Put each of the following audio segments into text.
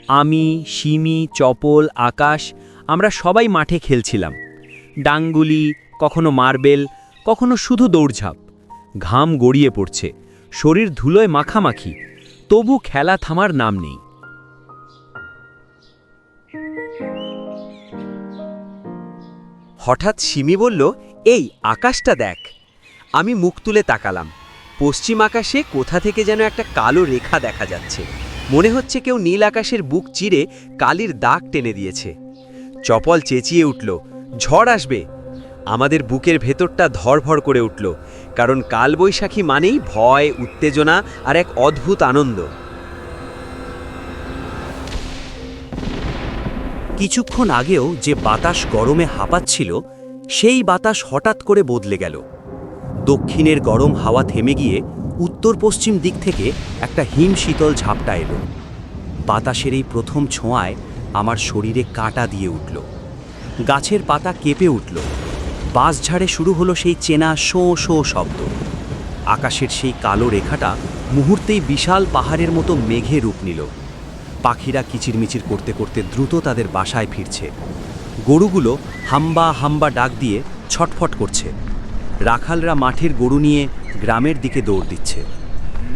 আমি, সিমি, চপল, আকাশ আমরা সবাই মাঠে খেলছিলাম। ডাংগুলি, কখনো মার্বেল, কখনো শুধু দৌড়ঝাঁপ। ঘাম গড়িয়ে পড়ছে, শরীর ধুলোয় মাখামাখি, তবু খেলা থামার নাম নেই। হঠাৎ সিমি বলল, এই আকাশটা দেখ। আমি মুখ তুলে তাকালাম। পশ্চিম আকাশে কোথা থেকে যেন একটা কালো রেখা দেখা যাচ্ছে। মনে হচ্ছে কেউ নীল আকাশের বুক চিরে কালির দাগ টেনে দিয়েছে। চপল চেঁচিয়ে উঠল, ঝড় আসবে। আমাদের বুকের ভেতরটা ধড়ফড় করে উঠল, কারণ কালবৈশাখী মানেই ভয়, উত্তেজনা আর এক অদ্ভুত আনন্দ। কিছুক্ষণ আগেও যে বাতাস গরমে হাঁপাচ্ছিল, সেই বাতাস হঠাৎ করে বদলে গেল। দক্ষিণের গরম হাওয়া থেমে গিয়ে উত্তর পশ্চিম দিক থেকে একটা হিমশীতল ঝাপটা এলো। বাতাসের এই প্রথম ছোঁয়ায় আমার শরীরে কাঁটা দিয়ে উঠল। গাছের পাতা কেঁপে উঠল। বাঁশঝাড়ে শুরু হলো সেই চেনা শোঁ শোঁ শব্দ। আকাশের সেই কালো রেখাটা মুহূর্তেই বিশাল পাহাড়ের মতো মেঘে রূপ নিল। পাখিরা কিচিরমিচির করতে করতে দ্রুত তাদের বাসায় ফিরছে। গরুগুলো হাম্বা হাম্বা ডাক দিয়ে ছটফট করছে। রাখালরা মাঠের গরু নিয়ে গ্রামের দিকে দৌড় দিচ্ছে।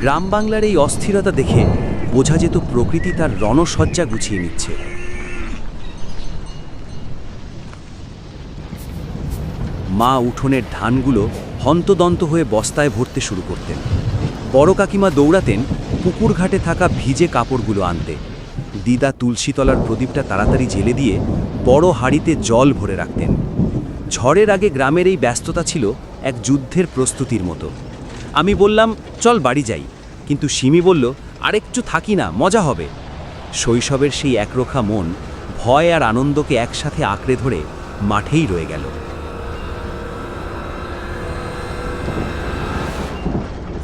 গ্রাম বাংলার এই অস্থিরতা দেখে বোঝা যেত প্রকৃতি তার রণসজ্জা গুছিয়ে নিচ্ছে। মা উঠোনের ধানগুলো হন্তদন্ত হয়ে বস্তায় ভরতে শুরু করতেন। বড় কাকিমা দৌড়াতেন পুকুর ঘাটে থাকা ভিজে কাপড়গুলো আনতে। দিদা তুলসীতলার প্রদীপটা তাড়াতাড়ি জেলে দিয়ে বড় হাঁড়িতে জল ভরে রাখতেন। ঝড়ের আগে গ্রামের এই ব্যস্ততা ছিল এক যুদ্ধের প্রস্তুতির মতো। আমি বললাম, চল বাড়ি যাই, কিন্তু সিমি বলল, আরেকটু থাকি না, মজা হবে। শৈশবের সেই একরোখা মন ভয় আর আনন্দকে একসাথে আঁকড়ে ধরে মাঠেই রয়ে গেল।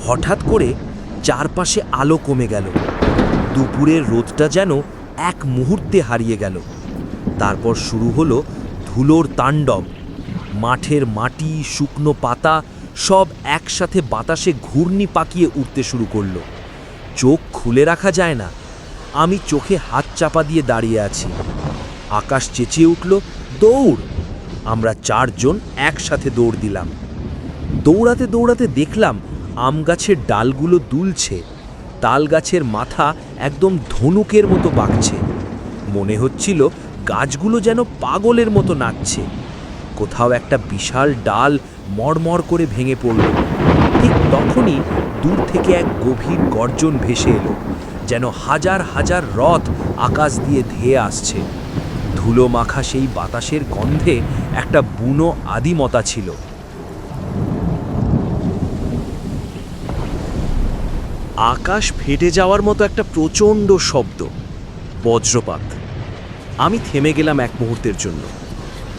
হঠাৎ করে চারপাশে আলো কমে গেল। দুপুরের রোদটা যেন এক মুহূর্তে হারিয়ে গেল। তারপর শুরু হলো ধুলোর তাণ্ডব। মাঠের মাটি, শুকনো পাতা সব একসাথে বাতাসে ঘূর্ণি পাকিয়ে উঠতে শুরু করলো। চোখ খুলে রাখা যায় না। আমি চোখে হাত চাপা দিয়ে দাঁড়িয়ে আছি। আকাশ চেঁচিয়ে উঠল, দৌড়! আমরা চারজন একসাথে দৌড় দিলাম। দৌড়াতে দৌড়াতে দেখলাম আম গাছের ডালগুলো দুলছে, তাল গাছের মাথা একদম ধনুকের মতো বাঁকছে। মনে হচ্ছিল গাছগুলো যেন পাগলের মতো নাচছে। কোথাও একটা বিশাল ডাল মড়মড় করে ভেঙে পড়ল। ঠিক তখনই দূর থেকে এক গভীর গর্জন ভেসে এলো, যেন হাজার হাজার রথ আকাশ দিয়ে ধেয়ে আসছে। ধুলো মাখা সেই বাতাসের গন্ধে একটা বুনো আদিমতা ছিল। আকাশ ফেটে যাওয়ার মতো একটা প্রচণ্ড শব্দ, বজ্রপাত। আমি থেমে গেলাম এক মুহূর্তের জন্য।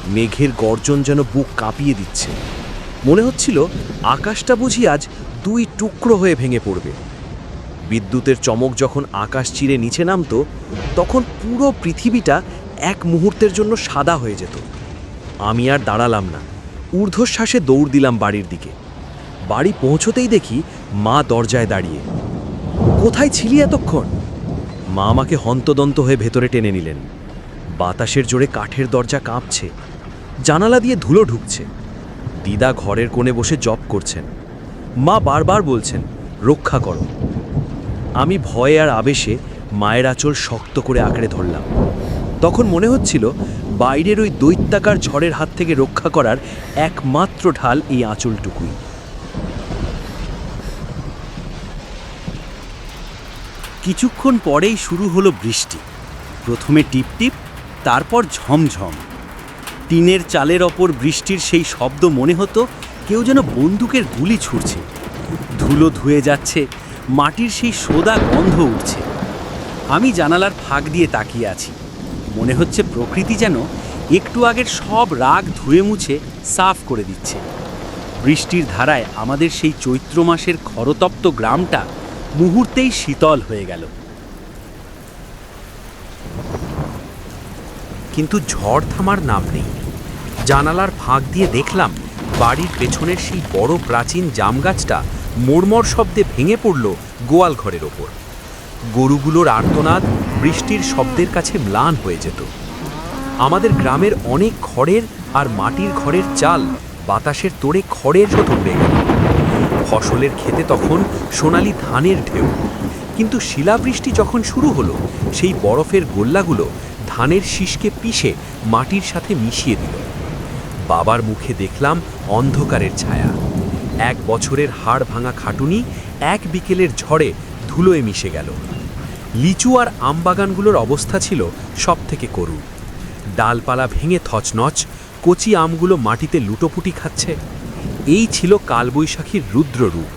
মেঘের গর্জন যেন বুক কাঁপিয়ে দিচ্ছে। মনে হচ্ছিল আকাশটা বুঝি আজ দুই টুকরো হয়ে ভেঙে পড়বে। বিদ্যুতের চমক যখন আকাশ চিরে নিচে নামতো, তখন পুরো পৃথিবীটা এক মুহূর্তের জন্য সাদা হয়ে যেত। আমি আর দাঁড়ালাম না, ঊর্ধ্বশ্বাসে দৌড় দিলাম বাড়ির দিকে। বাড়ি পৌঁছতেই দেখি মা দরজায় দাঁড়িয়ে। কোথায় ছিলি এতক্ষণ? মা আমাকে হন্তদন্ত হয়ে ভেতরে টেনে নিলেন। বাতাসের জোরে কাঠের দরজা কাঁপছে, জানালা দিয়ে ধুলো ঢুকছে। দিদা ঘরের কোণে বসে জপ করছেন। মা বারবার বলছেন, রক্ষা করো। আমি ভয়ে আর আবেশে মায়ের আঁচল শক্ত করে আঁকড়ে ধরলাম। তখন মনে হচ্ছিল বাইরের ওই দৈত্যাকার ঝড়ের হাত থেকে রক্ষা করার একমাত্র ঢাল এই আঁচলটুকুই। কিছুক্ষণ পরেই শুরু হলো বৃষ্টি। প্রথমে টিপটিপ, তারপর ঝমঝম। টিনের চালের ওপর বৃষ্টির সেই শব্দ মনে হতো কেউ যেন বন্দুকের গুলি ছুঁড়ছে। ধুলো ধুয়ে যাচ্ছে, মাটির সেই সোদা গন্ধ উঠছে। আমি জানালার ফাঁক দিয়ে তাকিয়ে আছি। মনে হচ্ছে প্রকৃতি যেন একটু আগের সব রাগ ধুয়ে মুছে সাফ করে দিচ্ছে। বৃষ্টির ধারায় আমাদের সেই চৈত্র মাসের খরতপ্ত গ্রামটা মুহূর্তেই শীতল হয়ে গেল। কিন্তু ঝড় থামার নাম নেই। জানালার ফাঁক দিয়ে দেখলাম বাড়ির পেছনের সেই বড় প্রাচীন জাম গাছটা মোড়মড় শব্দে ভেঙে পড়ল গোয়াল ঘরের ওপর। গরুগুলোর আর্তনাদ বৃষ্টির শব্দের কাছে ম্লান হয়ে যেত। আমাদের গ্রামের অনেক খড়ের আর মাটির ঘরের চাল বাতাসের তোড়ে খড়ের মতো উড়ে গেল। ফসলের ক্ষেতে তখন সোনালি ধানের ঢেউ, কিন্তু শিলাবৃষ্টি যখন শুরু হলো সেই বরফের গোল্লাগুলো ধানের শীষকে পিষে মাটির সাথে মিশিয়ে দিল। বাবার মুখে দেখলাম অন্ধকারের ছায়া। 1 বছরের হাড় ভাঙা খাটুনি এক বিকেলের ঝড়ে ধুলোয় মিশে গেল। লিচু আর আমবাগানগুলোর অবস্থা ছিল সবথেকে করুণ। ডালপালা ভেঙে থচনচ, কচি আমগুলো মাটিতে লুটোপুটি খাচ্ছে। এই ছিল কালবৈশাখীর রুদ্ররূপ,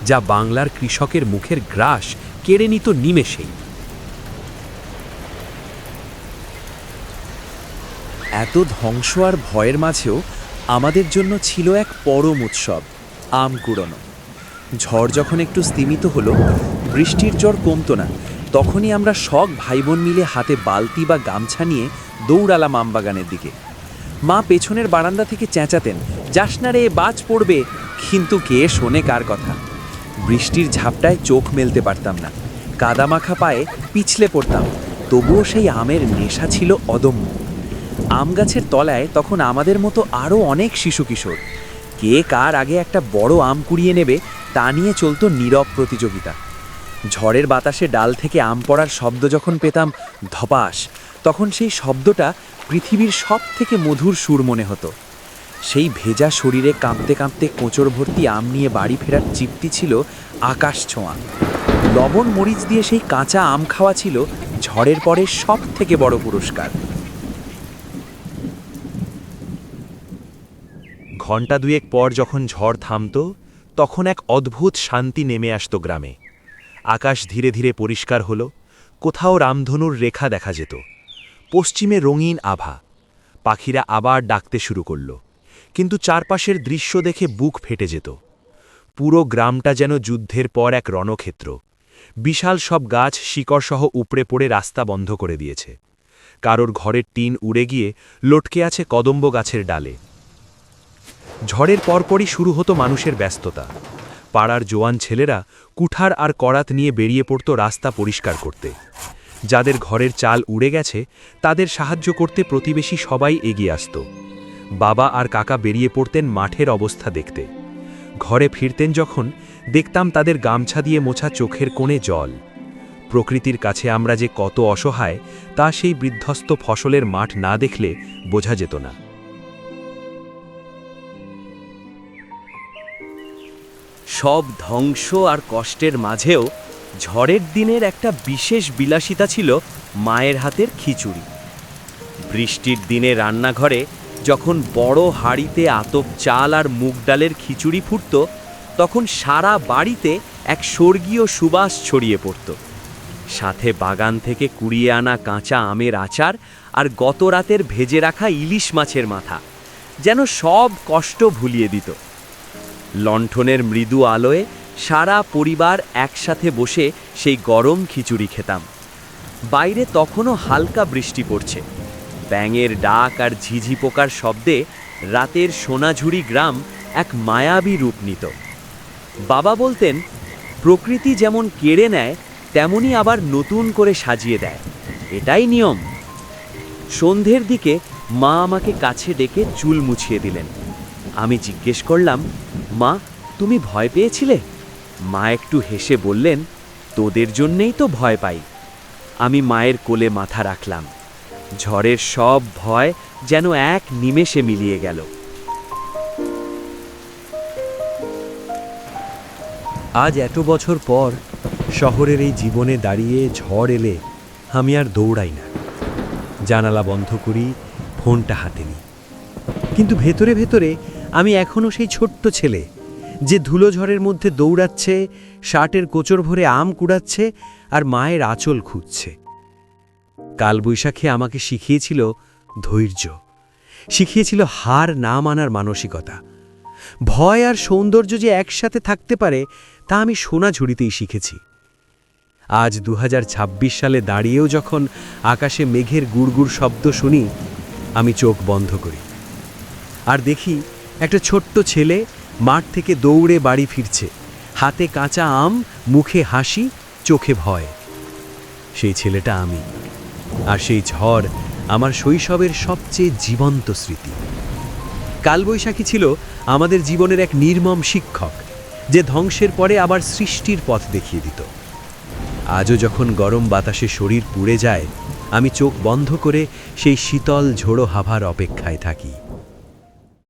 যা বাংলার কৃষকের মুখের গ্রাস কেড়ে নিত নিমেষেই। এত ধ্বংস আর ভয়ের মাঝেও আমাদের জন্য ছিল এক পরম উৎসব, আম কুড়ানো। ঝড় যখন একটু স্তিমিত হলো, বৃষ্টির জ্বর কমতো না, তখনই আমরা সব ভাইবোন মিলে হাতে বালতি বা গামছা নিয়ে দৌড়ালাম আমবাগানের দিকে। মা পেছনের বারান্দা থেকে চেঁচাতেন, যাস না রে, বাজ পড়বে, কিন্তু কে শোনে কার কথা। বৃষ্টির ঝাপটায় চোখ মেলতে পারতাম না, কাদামাখা পায়ে পিছলে পড়তাম, তবুও সেই আমের নেশা ছিল অদম্য। আম গাছের তলায় তখন আমাদের মতো আরও অনেক শিশু কিশোর। কে কার আগে একটা বড় আম কুড়িয়ে নেবে তা নিয়ে চলতো নীরব প্রতিযোগিতা। ঝড়ের বাতাসে ডাল থেকে আম পড়ার শব্দ যখন পেতাম ধপাস, তখন সেই শব্দটা পৃথিবীর সবথেকে মধুর সুর মনে হতো। সেই ভেজা শরীরে কাঁপতে কাঁপতে কোঁচড় ভর্তি আম নিয়ে বাড়ি ফেরার তৃপ্তি ছিল আকাশ ছোঁয়া। লবণ মরিচ দিয়ে সেই কাঁচা আম খাওয়া ছিল ঝড়ের পরে সবথেকে বড় পুরস্কার। ঘণ্টা 2 পর যখন ঝড় থামত, তখন এক অদ্ভুত শান্তি নেমে আসত গ্রামে। আকাশ ধীরে ধীরে পরিষ্কার হলো, কোথাও রামধনুর রেখা দেখা যেত। পশ্চিমে রঙিন আভা, পাখিরা আবার ডাকতে শুরু করল। কিন্তু চারপাশের দৃশ্য দেখে বুক ফেটে যেত। পুরো গ্রামটা যেন যুদ্ধের পর এক রণক্ষেত্র। বিশাল সব গাছ শিকড়সহ উপড়ে পড়ে রাস্তা বন্ধ করে দিয়েছে। কারোর ঘরের টিন উড়ে গিয়ে লটকে আছে কদম্ব গাছের ডালে। ঝড়ের পরপরই শুরু হতো মানুষের ব্যস্ততা। পাড়ার জোয়ান ছেলেরা কুঠার আর করাত নিয়ে বেরিয়ে পড়ত রাস্তা পরিষ্কার করতে। যাদের ঘরের চাল উড়ে গেছে তাদের সাহায্য করতে প্রতিবেশী সবাই এগিয়ে আসত। বাবা আর কাকা বেরিয়ে পড়তেন মাঠের অবস্থা দেখতে। ঘরে ফিরতেন যখন, দেখতাম তাদের গামছা দিয়ে মোছা চোখের কোণে জল। প্রকৃতির কাছে আমরা যে কত অসহায় তা সেই বিধ্বস্ত ফসলের মাঠ না দেখলে বোঝা যেত না। সব ধ্বংস আর কষ্টের মাঝেও ঝড়ের দিনের একটা বিশেষ বিলাসিতা ছিল মায়ের হাতের খিচুড়ি। বৃষ্টির দিনে রান্নাঘরে যখন বড় হাঁড়িতে আতপ চাল আর মুগ ডালের খিচুড়ি ফুটত, তখন সারা বাড়িতে এক স্বর্গীয় সুবাস ছড়িয়ে পড়ত। সাথে বাগান থেকে কুড়িয়ে আনা কাঁচা আমের আচার আর গত রাতের ভেজে রাখা ইলিশ মাছের মাথা যেন সব কষ্ট ভুলিয়ে দিত। লণ্ঠনের মৃদু আলোয় সারা পরিবার একসাথে বসে সেই গরম খিচুড়ি খেতাম। বাইরে তখনও হালকা বৃষ্টি পড়ছে। ব্যাঙের ডাক আর ঝিঝি পোকার শব্দে রাতের সোনাঝুরি গ্রাম এক মায়াবী রূপ নিত। বাবা বলতেন, প্রকৃতি যেমন কেড়ে নেয় তেমনি আবার নতুন করে সাজিয়ে দেয়, এটাই নিয়ম। সন্ধ্যের দিকে মা আমাকে কাছে ডেকে চুল মুছিয়ে দিলেন। আমি জিজ্ঞেস করলাম, মা, তুমি ভয় পেয়েছিলে? মা একটু হেসে বললেন, তোদের জন্যেই তো ভয় পাই। আমি মায়ের কোলে মাথা রাখলাম। ঝড়ের সব ভয় যেন এক নিমেষে মিলিয়ে গেল। আজ এত বছর পর শহরের এই জীবনে দাঁড়িয়ে ঝড় এলে আমি আর দৌড়াই না, জানালা বন্ধ করি, ফোনটা হাতে নিই। কিন্তু ভেতরে ভেতরে আমি এখনও সেই ছোট্ট ছেলে যে ধুলো ঝড়ের মধ্যে দৌড়াচ্ছে, শার্টের কোচর ভরে আম কুড়াচ্ছে আর মায়ের আঁচল খুঁজছে। কালবৈশাখী আমাকে শিখিয়েছিল ধৈর্য, শিখিয়েছিল হার না মানার মানসিকতা। ভয় আর সৌন্দর্য যে একসাথে থাকতে পারে তা আমি সোনাঝুরিতেই শিখেছি। আজ 2026 সালে দাঁড়িয়েও যখন আকাশে মেঘের গুড়গুড় শব্দ শুনি, আমি চোখ বন্ধ করি আর দেখি একটা ছোট্ট ছেলে মাঠ থেকে দৌড়ে বাড়ি ফিরছে, হাতে কাঁচা আম, মুখে হাসি, চোখে ভয়। সেই ছেলেটা আমি। আর সেই ঝড় আমার শৈশবের সবচেয়ে জীবন্ত স্মৃতি। কালবৈশাখী ছিল আমাদের জীবনের এক নির্মম শিক্ষক, যে ধ্বংসের পরে আবার সৃষ্টির পথ দেখিয়ে দিত। আজও যখন গরম বাতাসে শরীর পুড়ে যায়, আমি চোখ বন্ধ করে সেই শীতল ঝোড়ো হাওয়ার অপেক্ষায় থাকি।